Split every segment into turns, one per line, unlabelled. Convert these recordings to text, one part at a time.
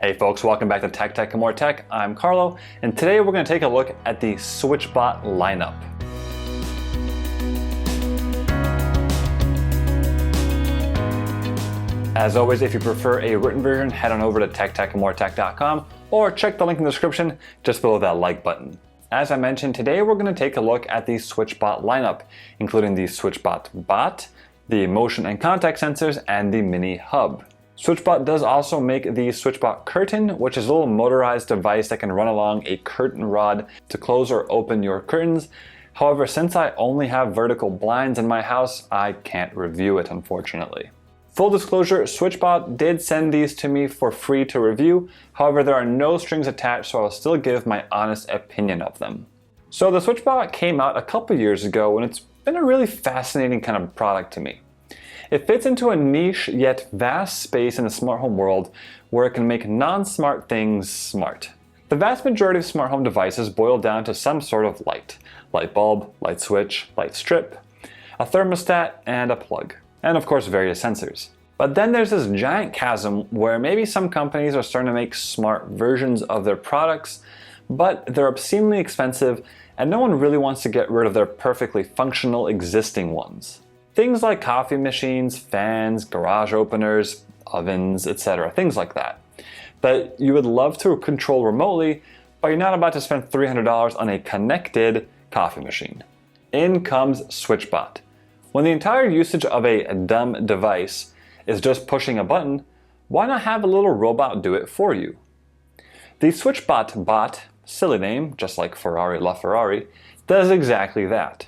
Hey folks, welcome back to Tech and More Tech. I'm Carlo, and today we're going to take a look at the SwitchBot lineup. As always, if you prefer a written version, head on over to techandmoretech.com or check the link in the description just below that like button. As I mentioned, today we're going to take a look at the SwitchBot lineup, including the SwitchBot bot, the motion and contact sensors, and the mini hub. SwitchBot does also make the SwitchBot curtain, which is a little motorized device that can run along a curtain rod to close or open your curtains. However, since I only have vertical blinds in my house, I can't review it, unfortunately. Full disclosure, SwitchBot did send these to me for free to review. However, there are no strings attached, so I'll still give my honest opinion of them. So the SwitchBot came out a couple years ago, and it's been a really fascinating kind of product to me. It fits into a niche yet vast space in the smart home world where it can make non-smart things smart. The vast majority of smart home devices boil down to some sort of light bulb, light switch, light strip, a thermostat, and a plug. And of course various sensors. But then there's this giant chasm where maybe some companies are starting to make smart versions of their products, but they're obscenely expensive and no one really wants to get rid of their perfectly functional existing ones. Things like coffee machines, fans, garage openers, ovens, etc. Things like that you would love to control remotely, but you're not about to spend $300 on a connected coffee machine. In comes SwitchBot. When the entire usage of a dumb device is just pushing a button, why not have a little robot do it for you? The SwitchBot bot, silly name, just like Ferrari LaFerrari, does exactly that.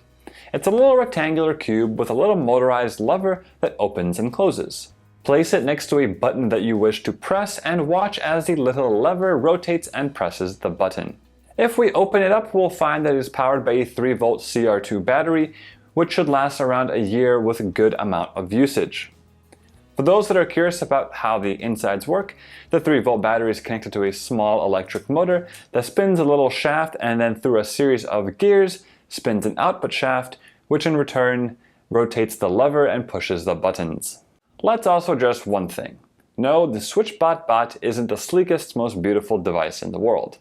It's a little rectangular cube with a little motorized lever that opens and closes. Place it next to a button that you wish to press and watch as the little lever rotates and presses the button. If we open it up, we'll find that it is powered by a 3-volt CR2 battery, which should last around a year with a good amount of usage. For those that are curious about how the insides work, the 3-volt battery is connected to a small electric motor that spins a little shaft and then through a series of gears spins an output shaft, which in return rotates the lever and pushes the buttons. Let's also address one thing. No, the SwitchBot bot isn't the sleekest, most beautiful device in the world.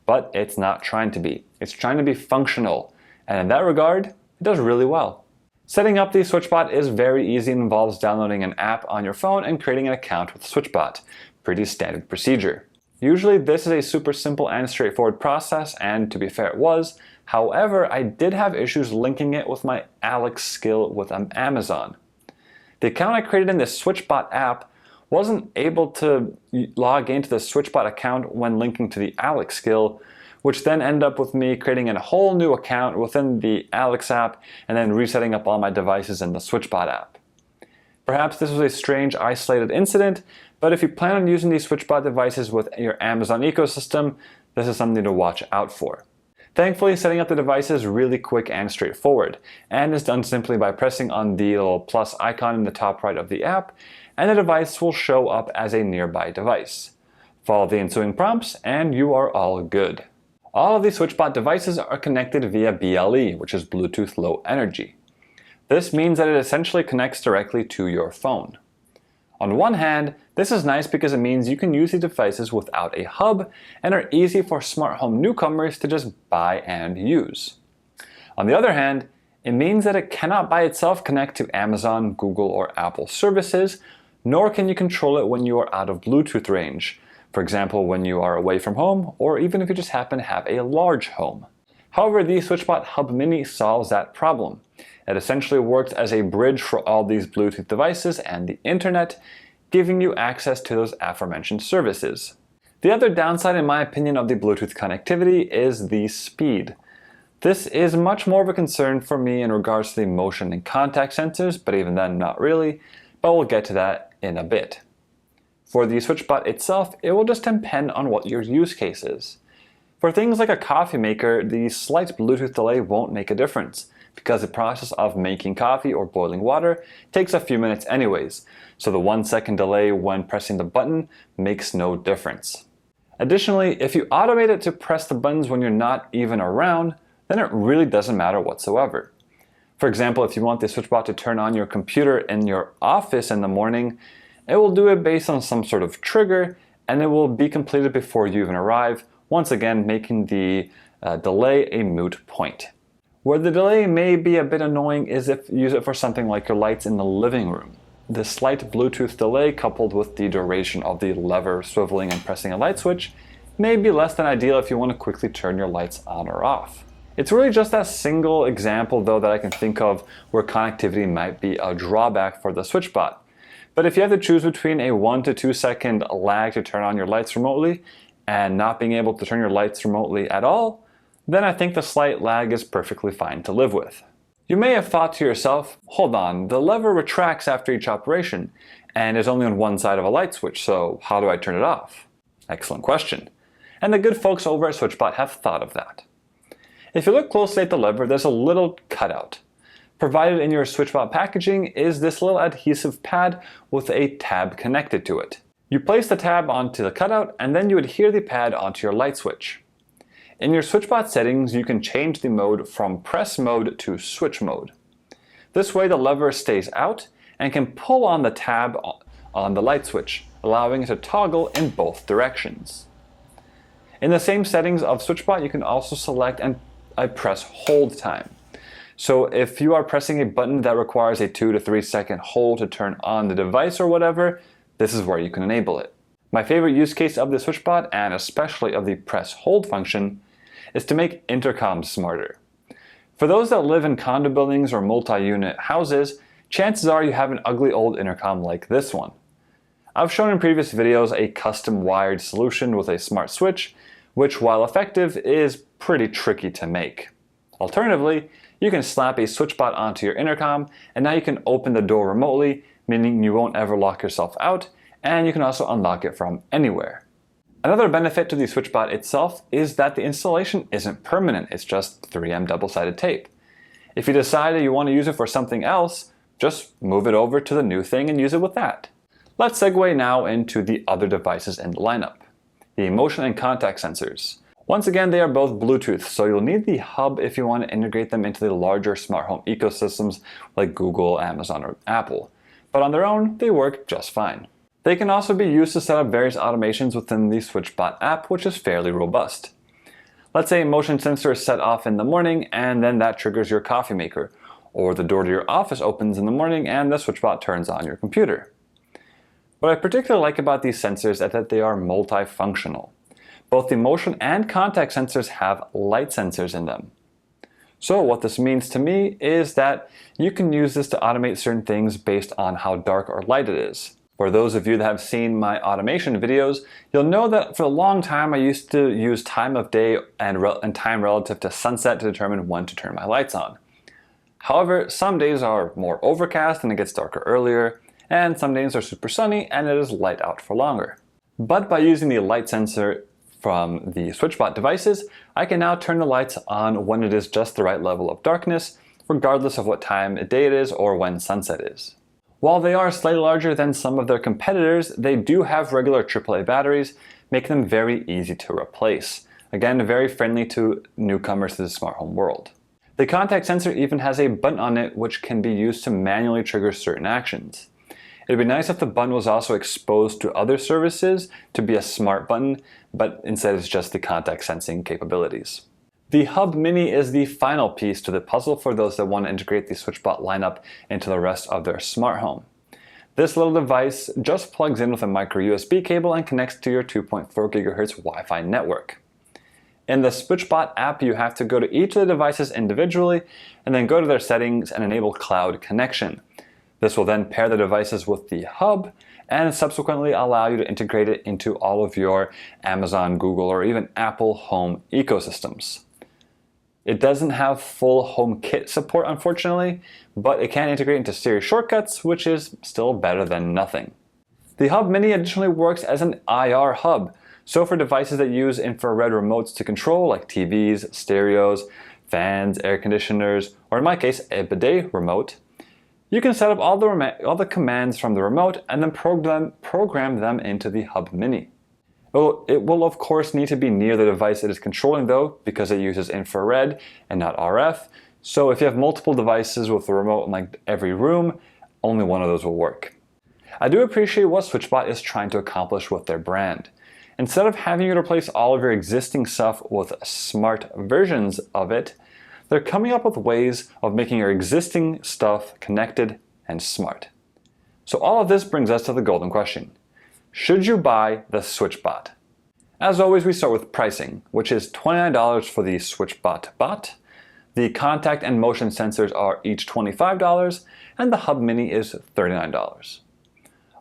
But it's not trying to be. It's trying to be functional, and in that regard, it does really well. Setting up the SwitchBot is very easy and involves downloading an app on your phone and creating an account with SwitchBot. Pretty standard procedure. Usually this is a super simple and straightforward process, and to be fair it was. However, I did have issues linking it with my Alex skill with Amazon. The account I created in the SwitchBot app wasn't able to log into the SwitchBot account when linking to the Alex skill, which then ended up with me creating a whole new account within the Alex app and then resetting up all my devices in the SwitchBot app. Perhaps this was a strange isolated incident, but if you plan on using these SwitchBot devices with your Amazon ecosystem, this is something to watch out for. Thankfully, setting up the device is really quick and straightforward, and is done simply by pressing on the little plus icon in the top right of the app, and the device will show up as a nearby device. Follow the ensuing prompts, and you are all good. All of these SwitchBot devices are connected via BLE, which is Bluetooth Low Energy. This means that it essentially connects directly to your phone. On one hand, this is nice because it means you can use these devices without a hub and are easy for smart home newcomers to just buy and use. On the other hand, it means that it cannot by itself connect to Amazon, Google, or Apple services, nor can you control it when you are out of Bluetooth range. For example, when you are away from home, or even if you just happen to have a large home. However, the SwitchBot Hub Mini solves that problem. It essentially works as a bridge for all these Bluetooth devices and the internet, giving you access to those aforementioned services. The other downside, in my opinion, of the Bluetooth connectivity is the speed. This is much more of a concern for me in regards to the motion and contact sensors, but even then, not really, but we'll get to that in a bit. For the SwitchBot itself, it will just depend on what your use case is. For things like a coffee maker, the slight Bluetooth delay won't make a difference, because the process of making coffee or boiling water takes a few minutes anyways, so the 1-second delay when pressing the button makes no difference. Additionally, if you automate it to press the buttons when you're not even around, then it really doesn't matter whatsoever. For example, if you want the SwitchBot to turn on your computer in your office in the morning, it will do it based on some sort of trigger, and it will be completed before you even arrive, once again making the delay a moot point. Where the delay may be a bit annoying is if you use it for something like your lights in the living room. The slight Bluetooth delay coupled with the duration of the lever swiveling and pressing a light switch may be less than ideal if you want to quickly turn your lights on or off. It's really just that single example though that I can think of where connectivity might be a drawback for the SwitchBot. But if you have to choose between a 1 to 2 second lag to turn on your lights remotely and not being able to turn your lights remotely at all, then I think the slight lag is perfectly fine to live with. You may have thought to yourself, hold on, the lever retracts after each operation and is only on one side of a light switch, so how do I turn it off? Excellent question. And the good folks over at SwitchBot have thought of that. If you look closely at the lever, there's a little cutout. Provided in your SwitchBot packaging is this little adhesive pad with a tab connected to it. You place the tab onto the cutout and then you adhere the pad onto your light switch. In your SwitchBot settings, you can change the mode from press mode to switch mode. This way the lever stays out and can pull on the tab on the light switch, allowing it to toggle in both directions. In the same settings of SwitchBot, you can also select a press hold time. So if you are pressing a button that requires a 2 to 3 second hold to turn on the device or whatever, this is where you can enable it. My favorite use case of the SwitchBot, and especially of the press hold function, is to make intercoms smarter. For those that live in condo buildings or multi-unit houses, chances are you have an ugly old intercom like this one. I've shown in previous videos a custom wired solution with a smart switch, which while effective is pretty tricky to make. Alternatively, you can slap a SwitchBot onto your intercom and now you can open the door remotely, meaning you won't ever lock yourself out, and you can also unlock it from anywhere. Another benefit to the SwitchBot itself is that the installation isn't permanent, it's just 3M double-sided tape. If you decide that you want to use it for something else, just move it over to the new thing and use it with that. Let's segue now into the other devices in the lineup. The motion and contact sensors. Once again, they are both Bluetooth, so you'll need the hub if you want to integrate them into the larger smart home ecosystems like Google, Amazon, or Apple. But on their own, they work just fine. They can also be used to set up various automations within the SwitchBot app, which is fairly robust. Let's say a motion sensor is set off in the morning and then that triggers your coffee maker, or the door to your office opens in the morning and the SwitchBot turns on your computer. What I particularly like about these sensors is that they are multifunctional. Both the motion and contact sensors have light sensors in them. So what this means to me is that you can use this to automate certain things based on how dark or light it is. For those of you that have seen my automation videos, you'll know that for a long time I used to use time of day and time relative to sunset to determine when to turn my lights on. However, some days are more overcast and it gets darker earlier, and some days are super sunny and it is light out for longer. But by using the light sensor from the SwitchBot devices, I can now turn the lights on when it is just the right level of darkness, regardless of what time of day it is or when sunset is. While they are slightly larger than some of their competitors, they do have regular AAA batteries, making them very easy to replace. Again, very friendly to newcomers to the smart home world. The contact sensor even has a button on it which can be used to manually trigger certain actions. It'd be nice if the button was also exposed to other services to be a smart button, but instead it's just the contact sensing capabilities. The Hub Mini is the final piece to the puzzle for those that want to integrate the SwitchBot lineup into the rest of their smart home. This little device just plugs in with a micro USB cable and connects to your 2.4 GHz Wi-Fi network. In the SwitchBot app, you have to go to each of the devices individually and then go to their settings and enable cloud connection. This will then pair the devices with the hub and subsequently allow you to integrate it into all of your Amazon, Google, or even Apple home ecosystems. It doesn't have full HomeKit support, unfortunately, but it can integrate into Siri shortcuts, which is still better than nothing. The Hub Mini additionally works as an IR hub, so for devices that use infrared remotes to control, like TVs, stereos, fans, air conditioners, or in my case, a bidet remote, you can set up all the commands from the remote and then program them into the Hub Mini. It will of course need to be near the device it is controlling though, because it uses infrared and not RF. So if you have multiple devices with the remote in like every room, only one of those will work. I do appreciate what SwitchBot is trying to accomplish with their brand. Instead of having you replace all of your existing stuff with smart versions of it, they're coming up with ways of making your existing stuff connected and smart. So all of this brings us to the golden question. Should you buy the SwitchBot? As always, we start with pricing, which is $29 for the SwitchBot bot. The contact and motion sensors are each $25, and the Hub Mini is $39.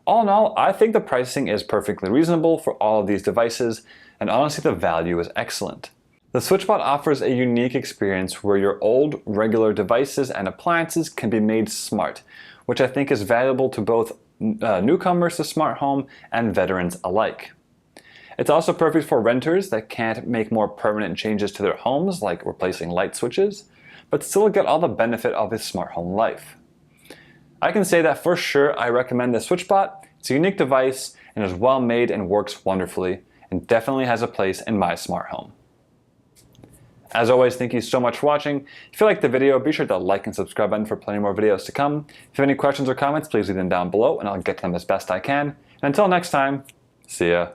All in all, I think the pricing is perfectly reasonable for all of these devices, and honestly the value is excellent. The SwitchBot offers a unique experience where your old, regular devices and appliances can be made smart, which I think is valuable to both newcomers to smart home and veterans alike. It's also perfect for renters that can't make more permanent changes to their homes, like replacing light switches, but still get all the benefit of a smart home life. I can say that for sure I recommend the SwitchBot. It's a unique device and is well made and works wonderfully, and definitely has a place in my smart home. As always, thank you so much for watching. If you liked the video, be sure to like and subscribe button for plenty more videos to come. If you have any questions or comments, please leave them down below and I'll get to them as best I can. And until next time, see ya.